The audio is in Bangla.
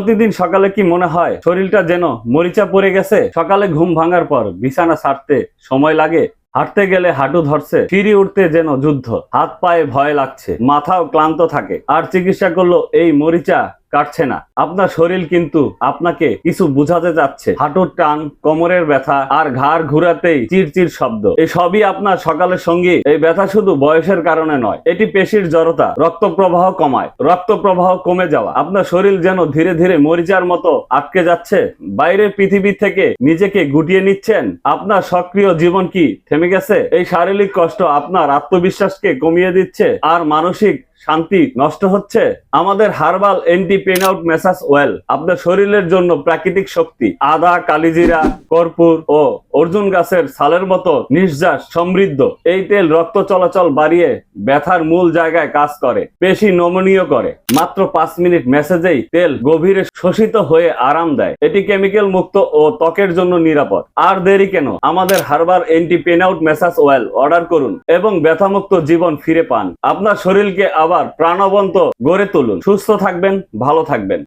প্রতিদিন সকালে কি মনে হয় শরীরটা যেন মরিচা পড়ে গেছে? সকালে ঘুম ভাঙার পর বিছানা ছাড়তে সময় লাগে, হাঁটতে গেলে হাঁটু ধরছে, সিঁড়ি উঠতে যেন যুদ্ধ, হাত পায়ে ভয় লাগছে, মাথাও ক্লান্ত থাকে, আর চিকিৎসা করলো এই মরিচা কাটছে না। আপনার শরীর কিন্তু আপনাকে কিছু বুঝাতে চাচ্ছে। হাঁটুর টান, কোমরের ব্যথা আর ঘাড় ঘুরাতেই চিরচির শব্দ, এই সবই আপনার সকালের সঙ্গী। এই ব্যথা শুধু বয়সের কারণে নয়, এটি পেশির জড়তা, রক্ত প্রবাহ কমায়, রক্ত প্রবাহ কমে যাওয়া। আপনার শরীর যেন ধীরে ধীরে মরিচার মতো আটকে যাচ্ছে। বাইরের পৃথিবী থেকে নিজেকে গুটিয়ে নিচ্ছেন। আপনার সক্রিয় জীবন কি থেমে গেছে? এই শারীরিক কষ্ট আপনার আত্মবিশ্বাসকে কমিয়ে দিচ্ছে আর মানসিক শান্তি নষ্ট হচ্ছে। আমাদের herbal anti pain out massage oil আপনার শরীরের জন্য প্রাকৃতিক শক্তি। আদা, কালিজিরা, কর্পূর ও অর্জুন গাছের ছালের মতো নিঃশ্বাস সমৃদ্ধ এই তেল রক্ত চলাচল বাড়িয়ে ব্যথার মূল জায়গায় কাজ করে, পেশি নমনীয় করে। মাত্র 5 মিনিট ম্যাসেজেই তেল গভীরে শোষিত হয়ে আরাম দেয়। এটি কেমিক্যাল মুক্ত ও ত্বকের জন্য নিরাপদ। আর দেরি কেন? আমাদের herbal anti pain out massage oil order করুন এবং ব্যথামুক্ত জীবন ফিরে পান। আপনার শরীরকে আবার প্রাণবন্ত গড়ে তুলুন। সুস্থ থাকবেন, ভালো থাকবেন।